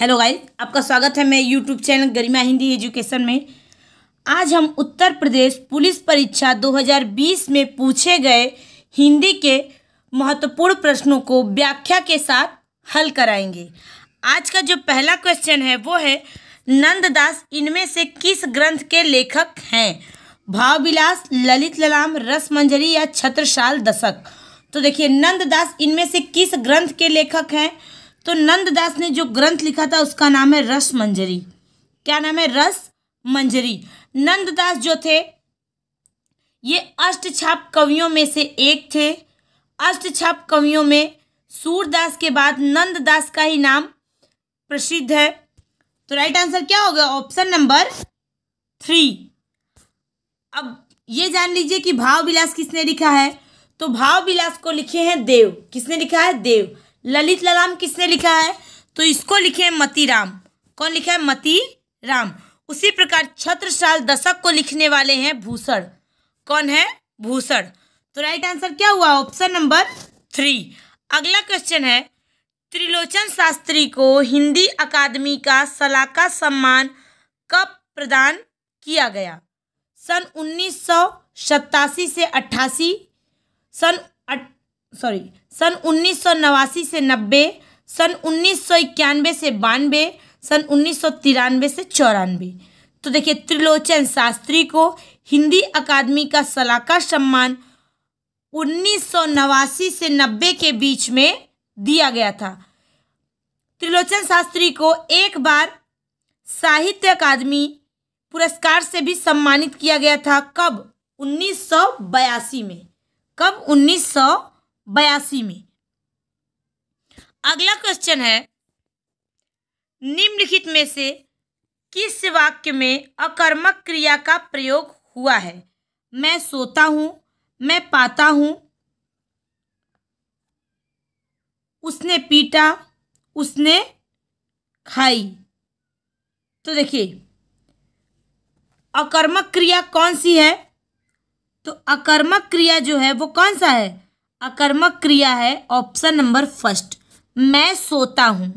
Hello guys, आपका स्वागत है मेरे यूट्यूब चैनल गरिमा हिंदी एजुकेशन में। आज हम उत्तर प्रदेश पुलिस परीक्षा 2020 में पूछे गए हिंदी के महत्वपूर्ण प्रश्नों को व्याख्या के साथ हल कराएंगे। आज का जो पहला क्वेश्चन है वो है, नंददास इनमें से किस ग्रंथ के लेखक हैं? भाव विलास, ललित ललाम, रसमंजरी या छत्रसाल दशक। तो देखिए, नंददास इनमें से किस ग्रंथ के लेखक हैं? तो नंददास ने जो ग्रंथ लिखा था उसका नाम है रसमंजरी। क्या नाम है? रसमंजरी। नंददास जो थे ये अष्टछाप कवियों में से एक थे। अष्टछाप कवियों में सूरदास के बाद नंददास का ही नाम प्रसिद्ध है। तो राइट आंसर क्या होगा? Option number 3। अब ये जान लीजिए कि भाव विलास किसने लिखा है। तो भाव विलास को लिखे हैं देव। किसने लिखा है? देव। ललित ललाम किसने लिखा है? तो इसको लिखे हैं मतीराम। कौन लिखा है? मतीराम। उसी प्रकार छत्रसाल दशक को लिखने वाले हैं भूषण। कौन है? भूषण। तो राइट आंसर क्या हुआ? Option number 3। अगला क्वेश्चन है, त्रिलोचन शास्त्री को हिंदी अकादमी का सलाका सम्मान कब प्रदान किया गया? सन 1987 से 88, सन 1989 से 90, सन 1991 से 92, सन 1993 से 94। तो देखिए, त्रिलोचन शास्त्री को हिंदी अकादमी का सलाका सम्मान 1989 से 90 के बीच में दिया गया था। त्रिलोचन शास्त्री को एक बार साहित्य अकादमी पुरस्कार से भी सम्मानित किया गया था। कब? 1982 में। कब? 1982 में। अगला क्वेश्चन है, निम्नलिखित में से किस वाक्य में अकर्मक क्रिया का प्रयोग हुआ है? मैं सोता हूं, मैं पाता हूं, उसने पीटा, उसने खाई। तो देखिए, अकर्मक क्रिया कौन सी है? तो अकर्मक क्रिया जो है वो कौन सा है? अकर्मक क्रिया है ऑप्शन नंबर 1, मैं सोता हूं।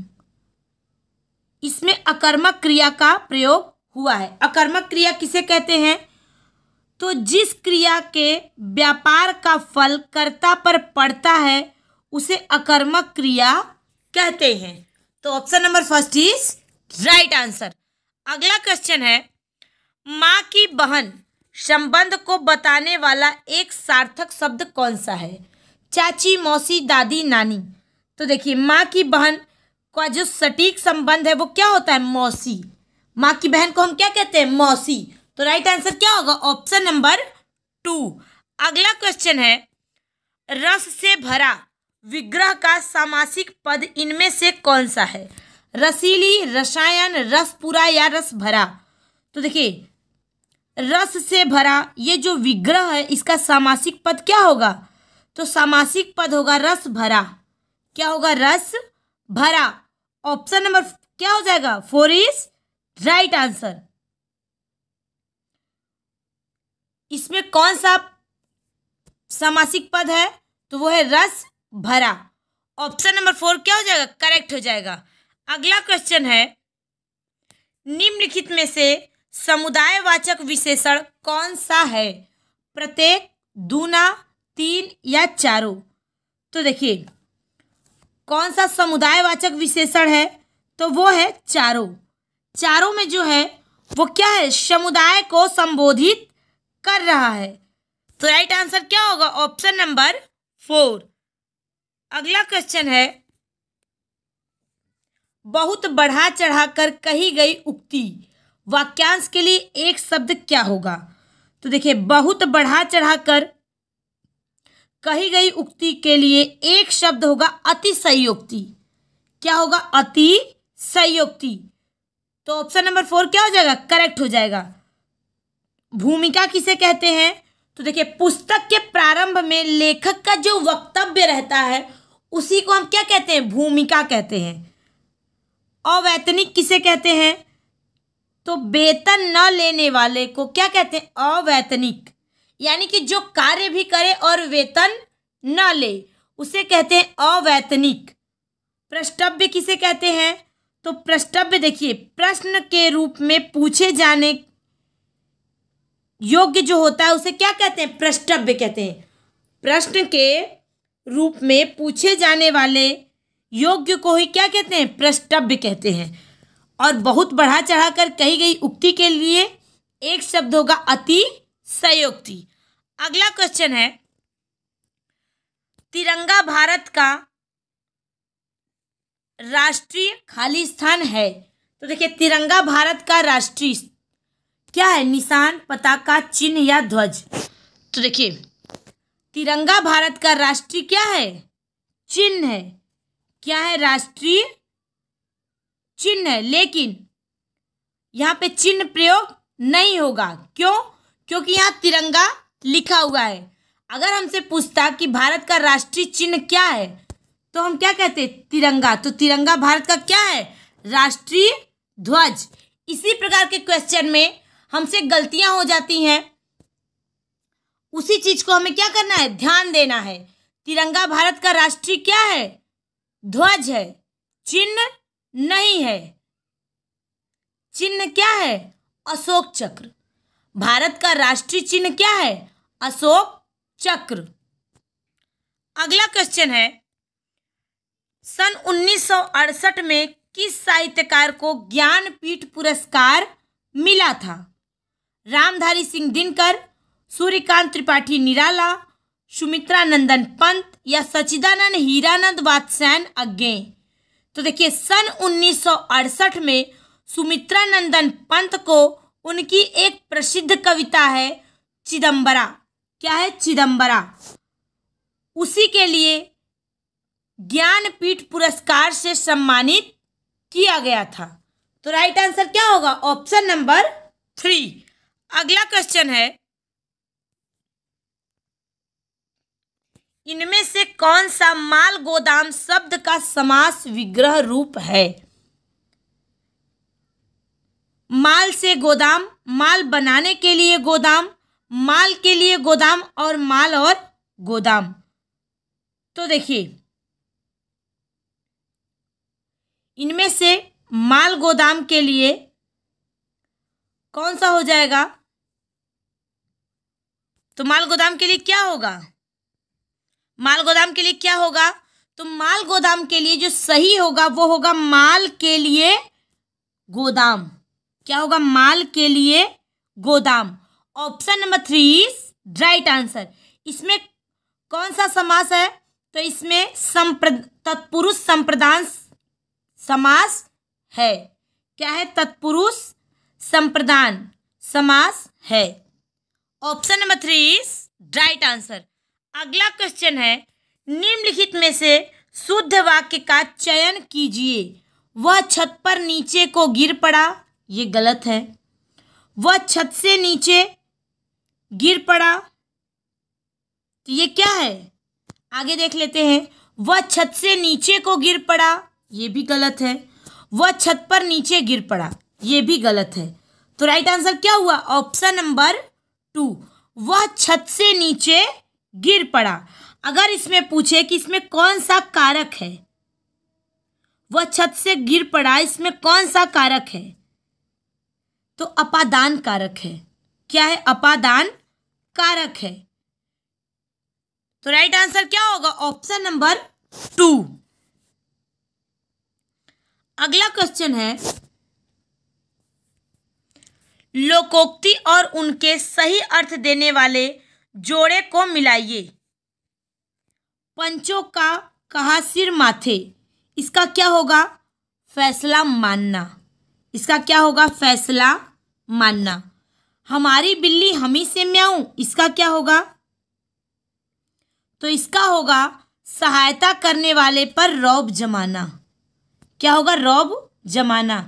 इसमें अकर्मक क्रिया का प्रयोग हुआ है। अकर्मक क्रिया किसे कहते हैं? तो जिस क्रिया के व्यापार का फल कर्ता पर पड़ता है उसे अकर्मक क्रिया कहते हैं। तो option number 1 is right answer. अगला क्वेश्चन है, माँ की बहन संबंध को बताने वाला एक सार्थक शब्द कौन सा है? चाची, मौसी, दादी, नानी। तो देखिए, माँ की बहन का जो सटीक संबंध है वो क्या होता है? मौसी। माँ की बहन को हम क्या कहते हैं? मौसी। तो राइट आंसर क्या होगा? Option number 2। अगला क्वेश्चन है, रस से भरा विग्रह का सामासिक पद इनमें से कौन सा है? रसीली, रसायन, रसपूरा या रस भरा। तो देखिए, रस से भरा ये जो विग्रह है इसका सामासिक पद क्या होगा? तो सामासिक पद होगा रस भरा। क्या होगा? रस भरा। ऑप्शन नंबर क्या हो जाएगा? 4 इज राइट आंसर। इसमें कौन सा सामासिक पद है? तो वो है रस भरा। ऑप्शन नंबर 4 क्या हो जाएगा? करेक्ट हो जाएगा। अगला क्वेश्चन है, निम्नलिखित में से समुदायवाचक विशेषण कौन सा है? प्रत्येक, दूना, 3 या चारों। तो देखिए, कौन सा समुदायवाचक विशेषण है? तो वो है चारों। चारों में जो है वो क्या है? समुदाय को संबोधित कर रहा है। तो राइट आंसर क्या होगा? Option number 4। अगला क्वेश्चन है, बहुत बढ़ा चढ़ाकर कही गई उक्ति वाक्यांश के लिए एक शब्द क्या होगा? तो देखिए, बहुत बढ़ा चढ़ाकर कही गई उक्ति के लिए एक शब्द होगा अतिशयोक्ति। क्या होगा? अतिशयोक्ति। तो ऑप्शन नंबर 4 क्या हो जाएगा? करेक्ट हो जाएगा। भूमिका किसे कहते हैं? तो देखिए, पुस्तक के प्रारंभ में लेखक का जो वक्तव्य रहता है उसी को हम क्या कहते हैं? भूमिका कहते हैं। अवैतनिक किसे कहते हैं? तो वेतन न लेने वाले को क्या कहते हैं? अवैतनिक। यानी कि जो कार्य भी करे और वेतन न ले उसे कहते हैं अवैतनिक। प्रष्टव्य किसे कहते हैं? तो प्रश्नव्य देखिए, प्रश्न के रूप में पूछे जाने योग्य जो होता है उसे क्या कहते हैं? प्रश्नव्य कहते हैं। प्रश्न के रूप में पूछे जाने वाले योग्य को ही क्या कहते हैं? प्रश्नव्य कहते हैं। और बहुत बढ़ा चढ़ाकर कही गई उक्ति के लिए एक शब्द होगा अतिशयोक्ति। अगला क्वेश्चन है, तिरंगा भारत का राष्ट्रीय खाली स्थान है। तो देखिए, तिरंगा भारत का राष्ट्रीय क्या है? निशान, पताका, चिन्ह या ध्वज। तो देखिए, तिरंगा भारत का राष्ट्रीय क्या है? चिन्ह है। क्या है? राष्ट्रीय चिन्ह है। लेकिन यहाँ पे चिन्ह प्रयोग नहीं होगा। क्यों? क्योंकि यहाँ तिरंगा लिखा हुआ है। अगर हमसे पूछता कि भारत का राष्ट्रीय चिन्ह क्या है, तो हम क्या कहते? तिरंगा। तो तिरंगा भारत का क्या है? राष्ट्रीय ध्वज। इसी प्रकार के क्वेश्चन में हमसे गलतियां हो जाती हैं, उसी चीज को हमें क्या करना है? ध्यान देना है। तिरंगा भारत का राष्ट्रीय क्या है? ध्वज है, चिन्ह नहीं है। चिन्ह क्या है? अशोक चक्र। भारत का राष्ट्रीय चिन्ह क्या है? अशोक चक्र। अगला क्वेश्चन है, सन 1968 में किस साहित्यकार को ज्ञानपीठ पुरस्कार मिला था? रामधारी सिंह दिनकर, सूर्यकांत त्रिपाठी निराला, सुमित्रा नंदन पंत या सच्चिदानंद हीरानंद वात्स्यायन अज्ञे। तो देखिए, सन 1968 में सुमित्रा नंदन पंत को उनकी एक प्रसिद्ध कविता है चिदंबरा। क्या है? चिदंबरा। उसी के लिए ज्ञानपीठ पुरस्कार से सम्मानित किया गया था। तो राइट आंसर क्या होगा? Option number 3। अगला क्वेश्चन है, इनमें से कौन सा माल गोदाम शब्द का समास विग्रह रूप है? माल से गोदाम, माल बनाने के लिए गोदाम, माल के लिए गोदाम और माल और गोदाम। तो देखिए, इनमें से माल गोदाम के लिए कौन सा हो जाएगा? तो माल गोदाम के लिए क्या होगा? माल गोदाम के लिए क्या होगा? तो माल गोदाम के लिए जो सही होगा वो होगा माल के लिए गोदाम। क्या होगा? माल के लिए गोदाम। Option number 3 is right answer. इसमें कौन सा समास है? तो इसमें तत्पुरुष संप्रदान समास है। क्या है? तत्पुरुष संप्रदान समास है। Option number 3 is right answer. अगला क्वेश्चन है, निम्नलिखित में से शुद्ध वाक्य का चयन कीजिए। वह छत पर नीचे को गिर पड़ा। ये गलत है। वह छत से नीचे गिर पड़ा, तो ये क्या है? आगे देख लेते हैं। वह छत से नीचे को गिर पड़ा, ये भी गलत है। वह छत पर नीचे गिर पड़ा, ये भी गलत है। तो राइट आंसर क्या हुआ? ऑप्शन नंबर 2, वह छत से नीचे गिर पड़ा। अगर इसमें पूछे कि इसमें कौन सा कारक है, वह छत से गिर पड़ा, इसमें कौन सा कारक है? तो अपादान कारक है। क्या है? अपादान कारक है। तो राइट आंसर क्या होगा? Option number 2। अगला क्वेश्चन है, लोकोक्ति और उनके सही अर्थ देने वाले जोड़े को मिलाइए। पंचों का कहा सिर माथे, इसका क्या होगा? फैसला मानना। इसका क्या होगा? फैसला मानना। हमारी बिल्ली हमी से म्याऊं, इसका क्या होगा? तो इसका होगा सहायता करने वाले पर रौब जमाना। क्या होगा? रौब जमाना।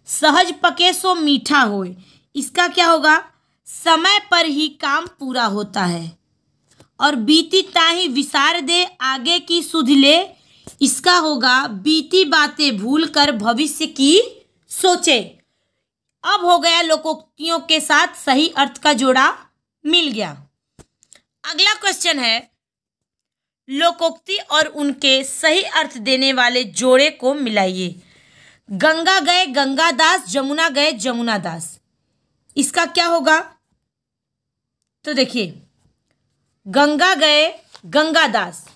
सहज पके सो मीठा होए, इसका क्या होगा? समय पर ही काम पूरा होता है। और बीती ताही विसार दे आगे की सुध ले, इसका होगा बीती बातें भूल कर भविष्य की सोचे। अब हो गया लोकोक्तियों के साथ सही अर्थ का जोड़ा मिल गया। अगला क्वेश्चन है, लोकोक्ति और उनके सही अर्थ देने वाले जोड़े को मिलाइए। गंगा गए गंगादास, जमुना गए जमुनादास, इसका क्या होगा? तो देखिए, गंगा गए गंगादास,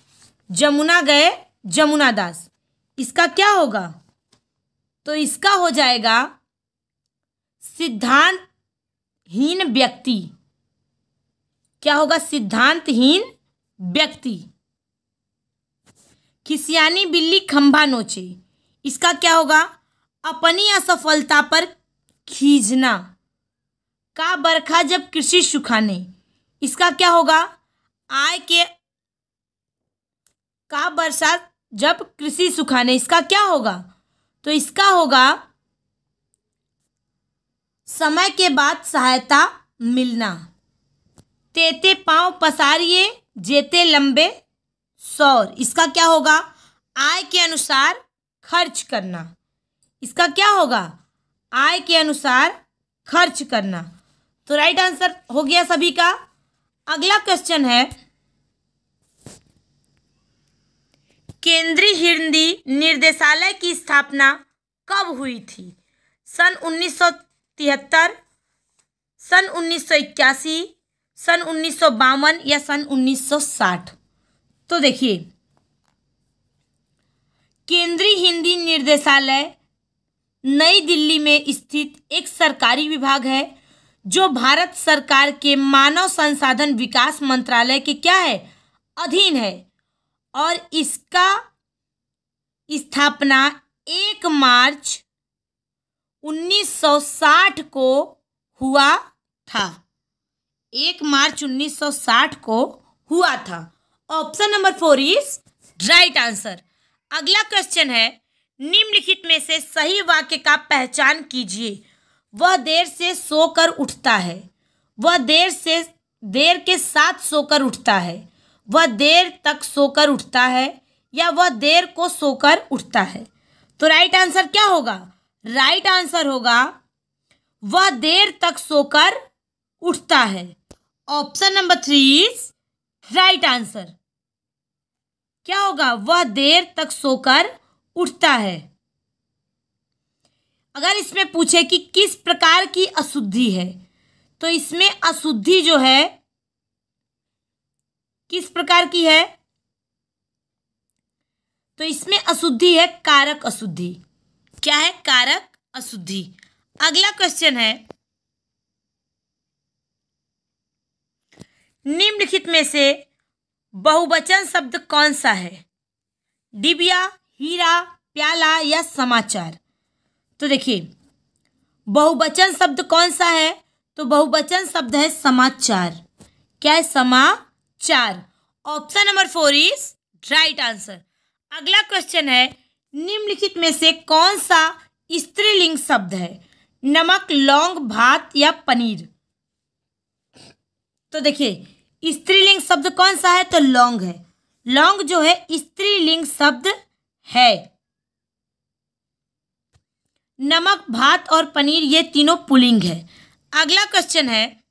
जमुना गए जमुनादास, इसका क्या होगा? तो इसका हो जाएगा सिद्धांतहीन व्यक्ति। क्या होगा? सिद्धांतहीन व्यक्ति। खिसियानी बिल्ली खंभा नोचे, इसका क्या होगा? अपनी असफलता पर खींचना। का बरखा जब कृषि सुखाने, इसका क्या होगा? का बरसात जब कृषि सुखाने, इसका क्या होगा? तो इसका होगा समय के बाद सहायता मिलना। तेते पांव पसारिए जेते लंबे सौर, इसका क्या होगा? आय के अनुसार खर्च करना। इसका क्या होगा? आय के अनुसार खर्च करना। तो राइट आंसर हो गया सभी का। अगला क्वेश्चन है, केंद्रीय हिंदी निर्देशालय की स्थापना कब हुई थी? सन 1973, सन 1981, सन 1952 या सन 1960? तो देखिए, केंद्रीय हिंदी निर्देशालय नई दिल्ली में स्थित एक सरकारी विभाग है जो भारत सरकार के मानव संसाधन विकास मंत्रालय के क्या है? अधीन है। और इसका स्थापना 1 मार्च 1960 को हुआ था। 1 मार्च 1960 को हुआ था। Option number 4 is right answer. अगला क्वेश्चन है, निम्नलिखित में से सही वाक्य का पहचान कीजिए। वह देर से सोकर उठता है, वह देर के साथ सोकर उठता है, वह देर तक सोकर उठता है, या वह देर को सोकर उठता है? तो राइट आंसर क्या होगा? राइट आंसर होगा वह देर तक सोकर उठता है। Option number 3 is right answer. क्या होगा? वह देर तक सोकर उठता है। अगर इसमें पूछे कि किस प्रकार की अशुद्धि है, तो इसमें अशुद्धि जो है किस प्रकार की है? तो इसमें अशुद्धि है कारक अशुद्धि। क्या है? कारक अशुद्धि। अगला क्वेश्चन है, निम्नलिखित में से बहुवचन शब्द कौन सा है? डिबिया, हीरा, प्याला या समाचार? तो देखिए, बहुवचन शब्द कौन सा है? तो बहुवचन शब्द है समाचार। क्या है? समाचार। Option number 4 is right answer. अगला क्वेश्चन है, निम्नलिखित में से कौन सा स्त्रीलिंग शब्द है? नमक, लौंग, भात या पनीर? तो देखिए, स्त्रीलिंग शब्द कौन सा है? तो लौंग है। लौंग जो है स्त्रीलिंग शब्द है। नमक, भात और पनीर ये तीनों पुल्लिंग है। अगला क्वेश्चन है,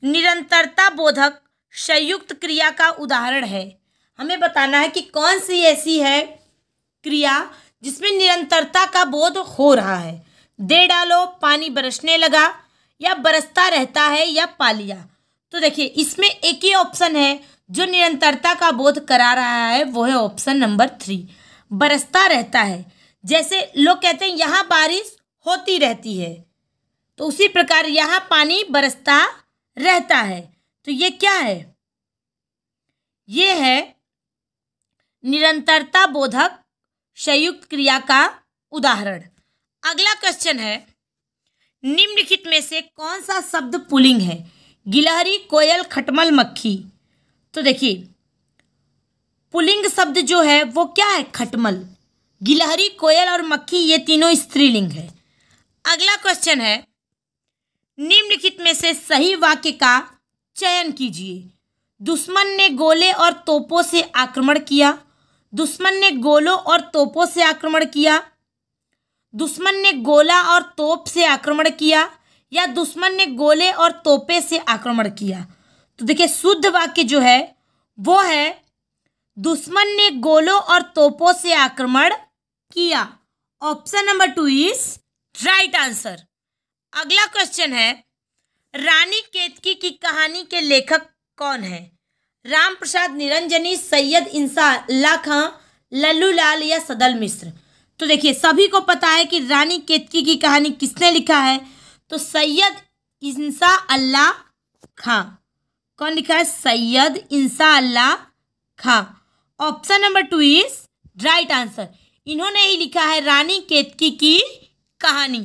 निरंतरता बोधक संयुक्त क्रिया का उदाहरण है। हमें बताना है कि कौन सी ऐसी है क्रिया जिसमें निरंतरता का बोध हो रहा है। दे डालो, पानी बरसने लगा, या बरसता रहता है, या पा लिया? तो देखिए, इसमें एक ही ऑप्शन है जो निरंतरता का बोध करा रहा है, वो है ऑप्शन नंबर 3, बरसता रहता है। जैसे लोग कहते हैं यहाँ बारिश होती रहती है, तो उसी प्रकार यहाँ पानी बरसता रहता है। तो ये क्या है? ये है निरंतरता बोधक संयुक्त क्रिया का उदाहरण। अगला क्वेश्चन है, निम्नलिखित में से कौन सा शब्द पुल्लिंग है? गिलहरी, कोयल, खटमल, मक्खी? तो देखिए, पुल्लिंग शब्द जो है वो क्या है? खटमल। गिलहरी, कोयल और मक्खी ये तीनों स्त्रीलिंग है। अगला क्वेश्चन है, निम्नलिखित में से सही वाक्य का चयन कीजिए। दुश्मन ने गोले और तोपों से आक्रमण किया। दुश्मन ने गोलों और तोपों से आक्रमण किया। दुश्मन ने गोला और तोप से आक्रमण किया, या दुश्मन ने गोले और तोपे से आक्रमण किया? तो देखिए, शुद्ध वाक्य जो है वो है दुश्मन ने गोलों और तोपों से आक्रमण किया। Option number 2 is right answer. अगला क्वेश्चन है, रानी केतकी की कहानी के लेखक कौन है? राम प्रसाद निरंजनी, सैयद इंसा अल्लाह खां, लल्लू लाल या सदल मिश्र। तो देखिए, सभी को पता है कि रानी केतकी की कहानी किसने लिखा है, तो सैयद इंसा अल्लाह खां। कौन लिखा है? Syed Insha Allah Khan. Option number 2 is right answer. इन्होंने ही लिखा है रानी केतकी की कहानी।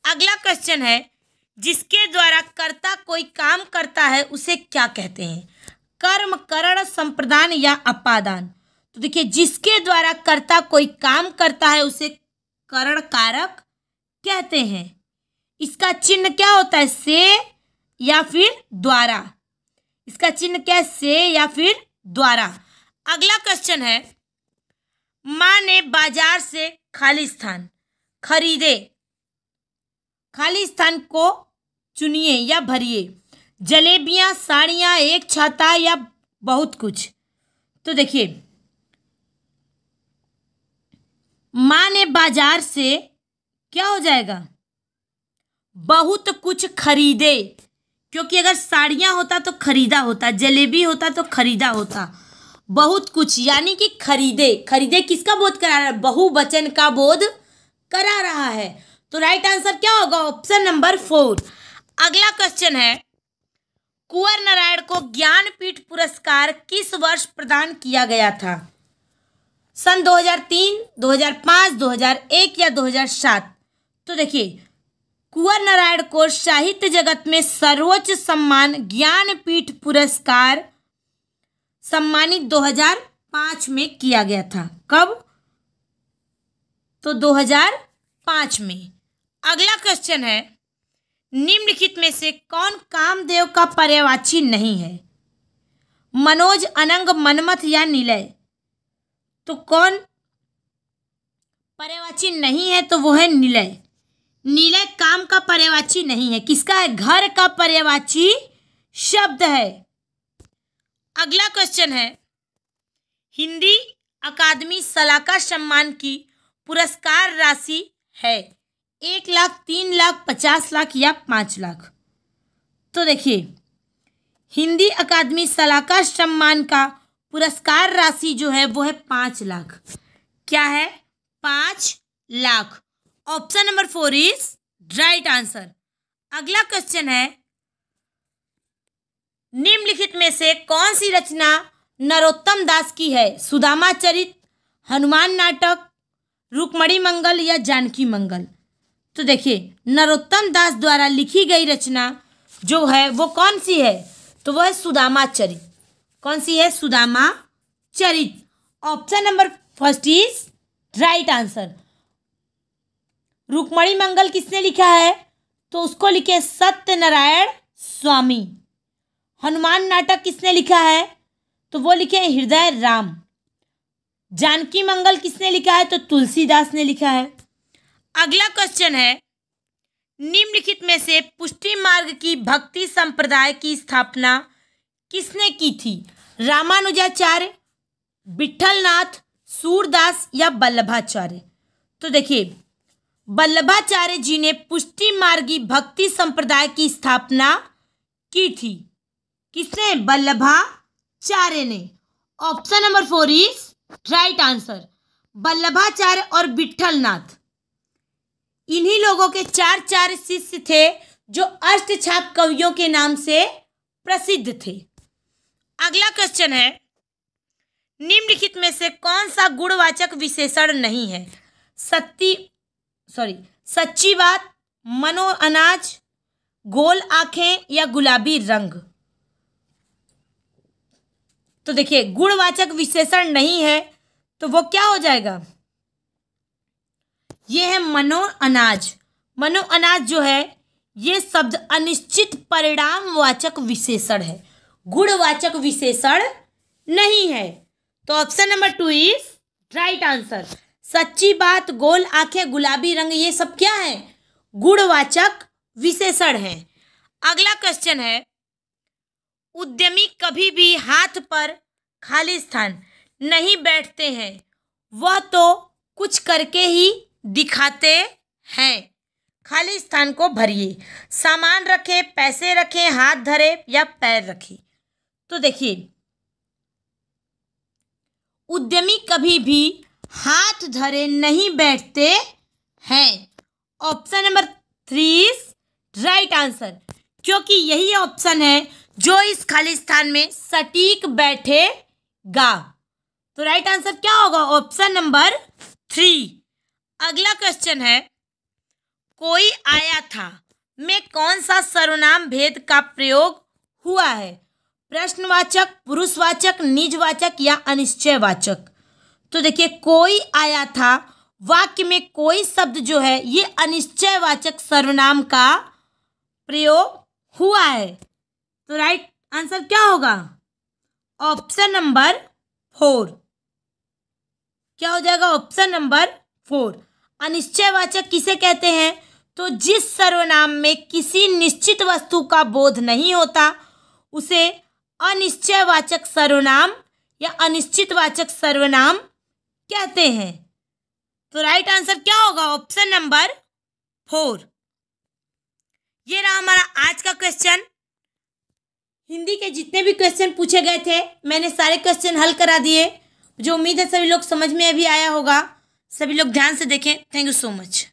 अगला क्वेश्चन है, जिसके द्वारा कर्ता कोई काम करता है उसे क्या कहते हैं? कर्म, करण, संप्रदान या अपादान। तो देखिए, जिसके द्वारा कर्ता कोई काम करता है उसे करण कारक कहते हैं। इसका चिन्ह क्या होता है? से या फिर द्वारा। इसका चिन्ह क्या है? से या फिर द्वारा। अगला क्वेश्चन है, माँ ने बाजार से खाली स्थान खरीदे। खाली स्थान को चुनिए या भरिए। जलेबियां, साड़ियां, एक छाता या बहुत कुछ। तो देखिए, माँ ने बाजार से क्या हो जाएगा? बहुत कुछ खरीदे, क्योंकि अगर साड़ियां होता तो खरीदा होता, जलेबी होता तो खरीदा होता, बहुत कुछ यानी कि खरीदे। खरीदे किसका बोध करा रहा है? बहुवचन का बोध करा रहा है। तो राइट आंसर क्या होगा? Option number 4। अगला क्वेश्चन है, कुंवर नारायण को ज्ञानपीठ पुरस्कार किस वर्ष प्रदान किया गया था? सन 2003, 2005, 2001 या 2007। तो देखिए, कुंवर नारायण को साहित्य जगत में सर्वोच्च सम्मान ज्ञानपीठ पुरस्कार सम्मानित 2005 में किया गया था। कब? तो 2005 में। अगला क्वेश्चन है, निम्नलिखित में से कौन कामदेव का पर्यायवाची नहीं है? मनोज, अनंग, मनमथ या निलय। तो कौन पर्यायवाची नहीं है? तो वो है निलय। निलय काम का पर्यायवाची नहीं है। किसका है? घर का पर्यायवाची शब्द है। अगला क्वेश्चन है, हिंदी अकादमी सलाहकार सम्मान की पुरस्कार राशि है 1 लाख, 3 लाख, 50 लाख या 5 लाख। तो देखिए, हिंदी अकादमी सलाहकार सम्मान का पुरस्कार राशि जो है वो है 5 लाख। क्या है? 5 lakh. Option number 4 is right answer. अगला क्वेश्चन है, निम्नलिखित में से कौन सी रचना नरोत्तम दास की है? सुदामा चरित, हनुमान नाटक, रुक्मणी मंगल या जानकी मंगल। तो देखिए, नरोत्तम दास द्वारा लिखी गई रचना जो है वो कौन सी है? तो वो है सुदामा चरित। कौन सी है? Sudama Charit. Option number 1 is right answer. Rukmini Mangal किसने लिखा है? तो उसको लिखे सत्यनारायण स्वामी। हनुमान नाटक किसने लिखा है? तो वो लिखे हृदय राम। जानकी मंगल किसने लिखा है? तो तुलसीदास ने लिखा है। अगला क्वेश्चन है, निम्नलिखित में से पुष्टि मार्ग की भक्ति संप्रदाय की स्थापना किसने की थी? रामानुजाचार्य, विठलनाथ, सूरदास या वल्लभाचार्य। तो देखिए, वल्लभाचार्य जी ने पुष्टि मार्गी भक्ति संप्रदाय की स्थापना की थी। किसने? वल्लभाचार्य ने। Option number 4 is right answer. Vallabhacharya और विठलनाथ, इन्हीं लोगों के 4 शिष्य थे जो अष्टछाप कवियों के नाम से प्रसिद्ध थे। अगला क्वेश्चन है, निम्नलिखित में से कौन सा गुणवाचक विशेषण नहीं है? सच्ची बात, मनो अनाज, गोल आंखें या गुलाबी रंग। तो देखिए, गुणवाचक विशेषण नहीं है तो वो क्या हो जाएगा? ये है मनो अनाज। मनो अनाज जो है ये शब्द अनिश्चित परिणामवाचक विशेषण है, गुणवाचक विशेषण नहीं है। तो option number 2 is right answer. सच्ची बात, गोल आंखें, गुलाबी रंग, ये सब क्या है? गुणवाचक विशेषण है। अगला क्वेश्चन है, उद्यमी कभी भी हाथ पर खाली स्थान नहीं बैठते हैं, वह तो कुछ करके ही दिखाते हैं। खाली स्थान को भरिए। सामान रखे, पैसे रखे, हाथ धरे या पैर रखे। तो देखिए, उद्यमी कभी भी हाथ धरे नहीं बैठते हैं। Option number 3 is right answer, क्योंकि यही ऑप्शन है जो इस खाली स्थान में सटीक बैठेगा। तो राइट आंसर क्या होगा? Option number 3। अगला क्वेश्चन है, कोई आया था में कौन सा सर्वनाम भेद का प्रयोग हुआ है? प्रश्नवाचक, पुरुषवाचक, निजवाचक या अनिश्चयवाचक? तो देखिए, कोई आया था वाक्य में कोई शब्द जो है ये अनिश्चयवाचक सर्वनाम का प्रयोग हुआ है। तो राइट आंसर क्या होगा? Option number 4। क्या हो जाएगा? Option number 4। अनिश्चयवाचक किसे कहते हैं? तो जिस सर्वनाम में किसी निश्चित वस्तु का बोध नहीं होता उसे अनिश्चयवाचक सर्वनाम या अनिश्चितवाचक सर्वनाम कहते हैं। तो राइट आंसर क्या होगा? Option number 4। ये रहा हमारा आज का क्वेश्चन। हिंदी के जितने भी क्वेश्चन पूछे गए थे मैंने सारे क्वेश्चन हल करा दिए। जो उम्मीद है सभी लोग समझ में भी आया होगा। सभी लोग ध्यान से देखें। Thank you so much.